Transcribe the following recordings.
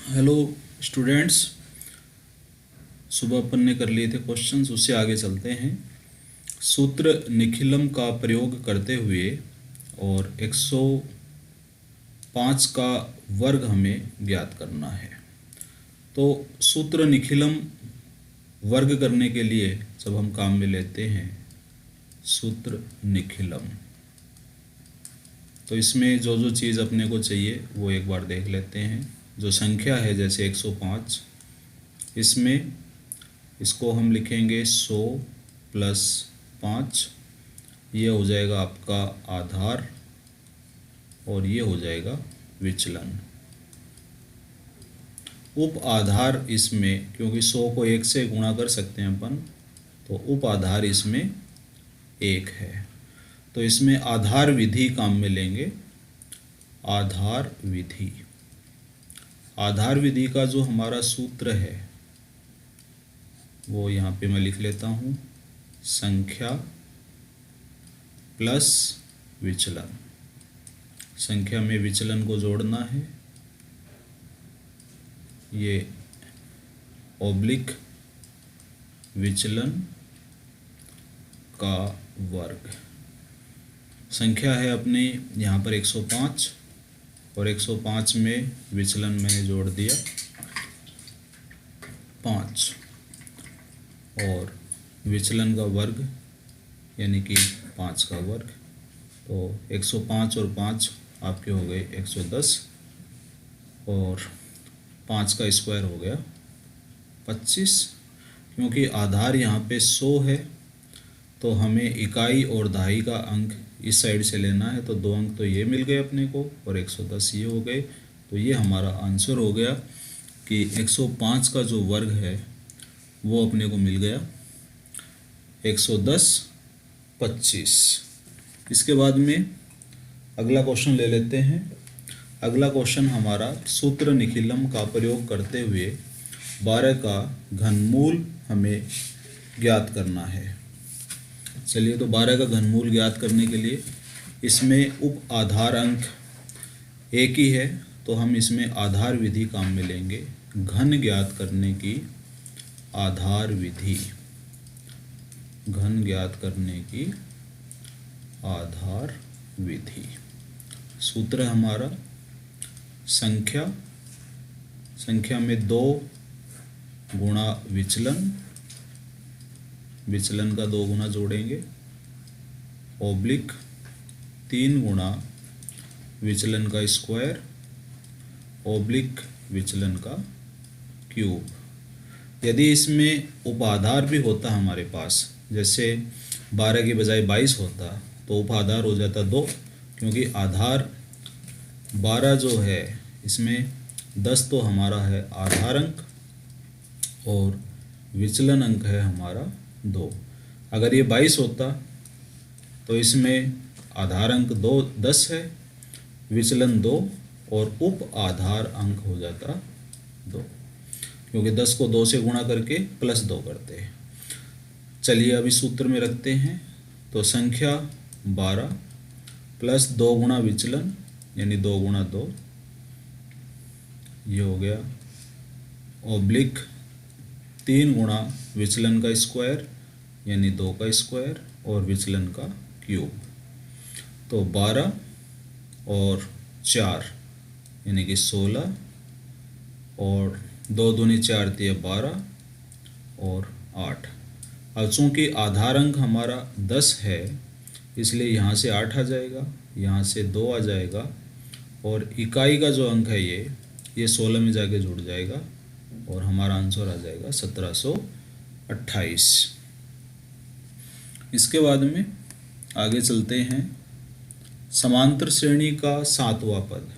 Hello students. सुबह अपन ने कर लिए थे क्वेश्चंस, उससे आगे चलते हैं। सूत्र निखिलम का प्रयोग करते हुए और 105 का वर्ग हमें ज्ञात करना है। तो सूत्र निखिलम वर्ग करने के लिए जब हम काम में लेते हैं सूत्र निखिलम, तो इसमें जो जो चीज़ अपने को चाहिए वो एक बार देख लेते हैं। जो संख्या है जैसे 105, इसमें इसको हम लिखेंगे 100 प्लस 5, ये हो जाएगा आपका आधार और ये हो जाएगा विचलन। उप आधार इसमें, क्योंकि 100 को 1 से गुणा कर सकते हैं अपन, तो उप आधार इसमें 1 है। तो इसमें आधार विधि काम में लेंगे। आधार विधि, आधार विधि का जो हमारा सूत्र है वो यहाँ पे मैं लिख लेता हूँ, संख्या प्लस विचलन। संख्या में विचलन को जोड़ना है, ये ऑब्लिक विचलन का वर्ग। संख्या है अपने यहाँ पर 105 और 105 में विचलन मैंने जोड़ दिया 5 और विचलन का वर्ग यानी कि 5 का वर्ग। तो 105 और 5 आपके हो गए 110 और 5 का स्क्वायर हो गया 25। क्योंकि आधार यहाँ पे 100 है तो हमें इकाई और दहाई का अंक इस साइड से लेना है, तो 2 अंक तो ये मिल गए अपने को और 110 ये हो गए। तो ये हमारा आंसर हो गया कि 105 का जो वर्ग है वो अपने को मिल गया 110 25। इसके बाद में अगला क्वेश्चन ले लेते हैं। अगला क्वेश्चन हमारा सूत्र निखिलम का प्रयोग करते हुए 12 का घनमूल हमें ज्ञात करना है। चलिए, तो 12 का घनमूल ज्ञात करने के लिए इसमें उप आधार अंक एक ही है, तो हम इसमें आधार विधि काम में लेंगे। घन ज्ञात करने की आधार विधि, घन ज्ञात करने की आधार विधि। सूत्र हमारा संख्या, संख्या में 2 गुणा विचलन, विचलन का 2 गुना जोड़ेंगे, ऑब्लिक 3 गुणा विचलन का स्क्वायर, ऑब्लिक विचलन का क्यूब। यदि इसमें उपाधार भी होता हमारे पास, जैसे 12 की बजाय 22 होता, तो उपाधार हो जाता 2, क्योंकि आधार 12 जो है इसमें 10 तो हमारा है आधार अंक और विचलन अंक है हमारा 2। अगर ये 22 होता तो इसमें आधार अंक 10 है, विचलन 2 और उप आधार अंक हो जाता 2, क्योंकि 10 को 2 से गुणा करके प्लस 2 करते हैं। चलिए अभी सूत्र में रखते हैं। तो संख्या 12 प्लस 2 गुणा विचलन यानी 2 गुणा 2, ये हो गया, ऑब्लिक 3 गुणा विचलन का स्क्वायर यानी 2 का स्क्वायर और विचलन का क्यूब। तो 12 और 4 यानी कि 16 और 2 दूनी 4 दिए 12 और 8। अब चूँकि आधार अंक हमारा 10 है इसलिए यहाँ से 8 आ जाएगा, यहाँ से 2 आ जाएगा और इकाई का जो अंक है ये 16 में जाके जुड़ जाएगा और हमारा आंसर आ जाएगा 1728। इसके बाद में आगे चलते हैं। समांतर श्रेणी का 7वां पद।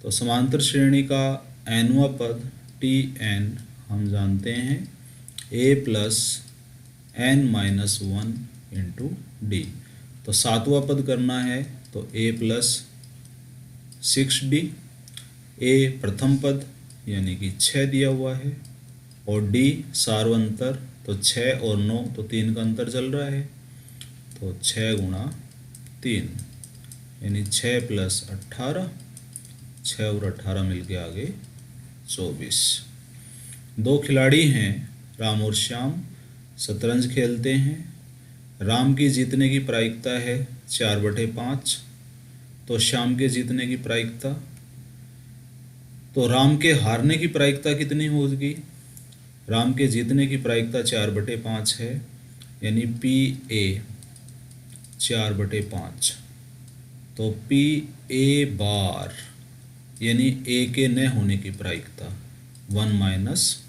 तो समांतर श्रेणी का nवां पद Tn हम जानते हैं a plus n minus 1 into D. तो 7वां पद करना है तो a प्लस 6d, a प्रथम पद यानी कि 6 दिया हुआ है और d सार्वंतर, तो 6 और 9 तो 3 का अंतर चल रहा है, तो 6 गुणा 3 यानी 6 प्लस 18, 6 और 18 मिल के आ गए 24। दो खिलाड़ी हैं, राम और श्याम, शतरंज खेलते हैं। राम की जीतने की प्रायिकता है 4/5, तो श्याम के जीतने की प्रायिकता, तो राम के हारने की प्रायिकता कितनी होगी? राम के जीतने की प्रायिकता 4/5 है, यानी PA 4/5। तो PA बार यानी A के न होने की प्रायिकता 1 माइनस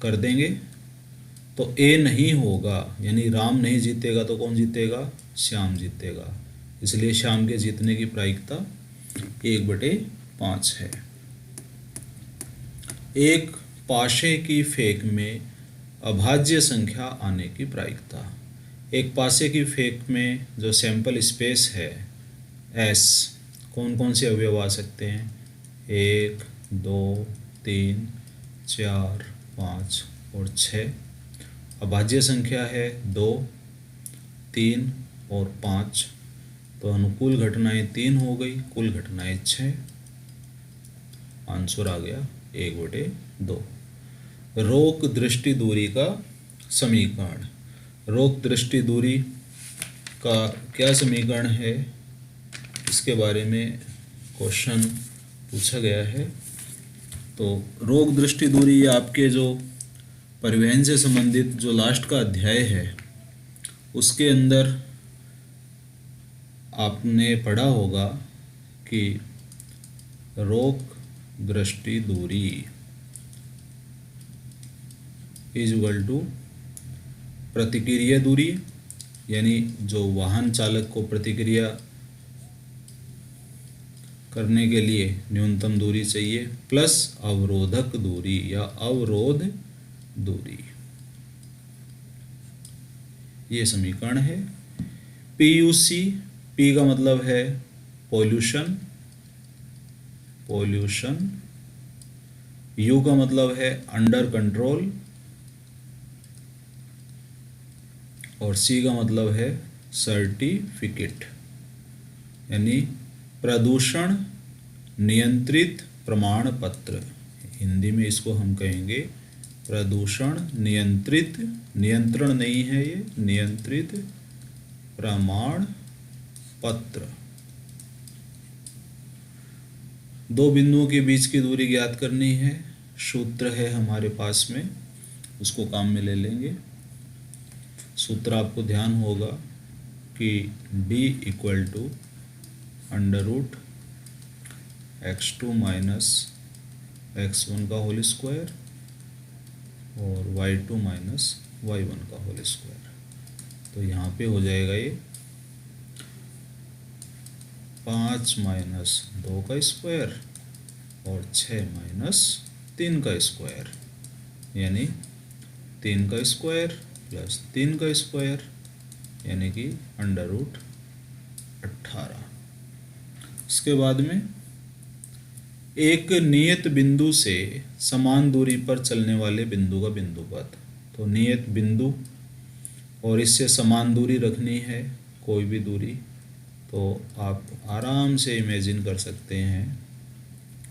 कर देंगे, तो A नहीं होगा यानी राम नहीं जीतेगा, तो कौन जीतेगा? श्याम जीतेगा। इसलिए श्याम के जीतने की प्रायिकता 1/5 है। एक पाशे की फेंक में अभाज्य संख्या आने की प्रायिकता। एक पासे की फेंक में जो सैंपल स्पेस है S, कौन कौन से अवयव आ सकते हैं? 1, 2, 3, 4, 5 और 6। अभाज्य संख्या है 2, 3 और 5, तो अनुकूल घटनाएं 3 हो गई, कुल घटनाएं 6। आंसर आ गया 1/2। रोक दृष्टि दूरी का समीकरण। रोक दृष्टि दूरी का क्या समीकरण है, इसके बारे में क्वेश्चन पूछा गया है। तो रोक दृष्टि दूरी ये आपके जो परिवहन से संबंधित जो लास्ट का अध्याय है उसके अंदर आपने पढ़ा होगा कि रोक दृष्टि दूरी इज इक्वल टू प्रतिक्रिया दूरी, यानी जो वाहन चालक को प्रतिक्रिया करने के लिए न्यूनतम दूरी चाहिए, प्लस अवरोधक दूरी या अवरोध दूरी। ये समीकरण है। PUC, P का मतलब है पॉल्यूशन, U का मतलब है अंडर कंट्रोल, और C का मतलब है सर्टिफिकेट, यानी प्रदूषण नियंत्रित प्रमाण पत्र। हिंदी में इसको हम कहेंगे प्रदूषण नियंत्रित, नियंत्रण नहीं है ये, नियंत्रित प्रमाण पत्र। दो बिंदुओं के बीच की दूरी ज्ञात करनी है। सूत्र है हमारे पास में, उसको काम में ले लेंगे। सूत्र आपको ध्यान होगा कि D equal to √ x2 minus x1 का होल स्क्वायर और y2 माइनस y1 का होल स्क्वायर। तो यहाँ पे हो जाएगा ये 5 माइनस 2 का स्क्वायर और 6 माइनस 3 का स्क्वायर, यानी 3 का स्क्वायर प्लस 3 का स्क्वायर, यानी कि √18। इसके बाद में एक नियत बिंदु से समान दूरी पर चलने वाले बिंदु का बिंदुपथ। तो नियत बिंदु और इससे समान दूरी रखनी है, कोई भी दूरी, तो आप आराम से इमेजिन कर सकते हैं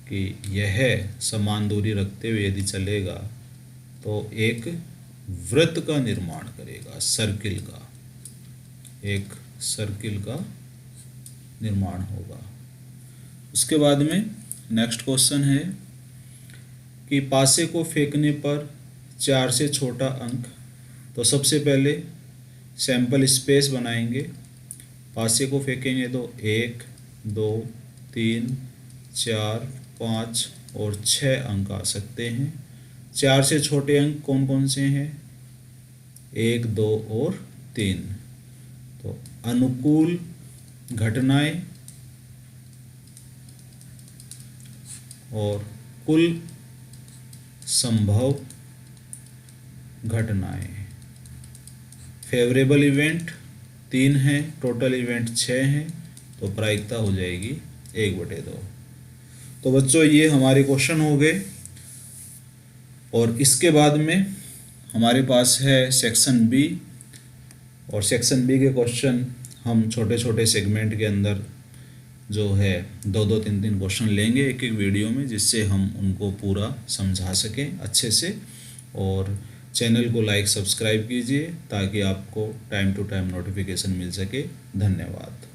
कि यह समान दूरी रखते हुए यदि चलेगा तो एक वृत्त का निर्माण करेगा, सर्किल का, एक सर्किल का निर्माण होगा। उसके बाद में नेक्स्ट क्वेश्चन है कि पासे को फेंकने पर 4 से छोटा अंक। तो सबसे पहले सैंपल स्पेस बनाएंगे, पासे को फेंकेंगे तो 1, 2, 3, 4, 5 और 6 अंक आ सकते हैं। 4 से छोटे अंक कौन कौन से हैं? 1, 2 और 3। तो अनुकूल घटनाएं और कुल संभव घटनाएं। फेवरेबल इवेंट 3 हैं, टोटल इवेंट 6 हैं, तो प्रायिकता हो जाएगी 1/2। तो बच्चों ये हमारे क्वेश्चन हो गए, और इसके बाद में हमारे पास है सेक्शन बी, और सेक्शन बी के क्वेश्चन हम छोटे छोटे सेगमेंट के अंदर जो है 2-2 3-3 क्वेश्चन लेंगे एक एक वीडियो में, जिससे हम उनको पूरा समझा सकें अच्छे से। और चैनल को लाइक सब्सक्राइब कीजिए ताकि आपको टाइम टू टाइम नोटिफिकेशन मिल सके। धन्यवाद।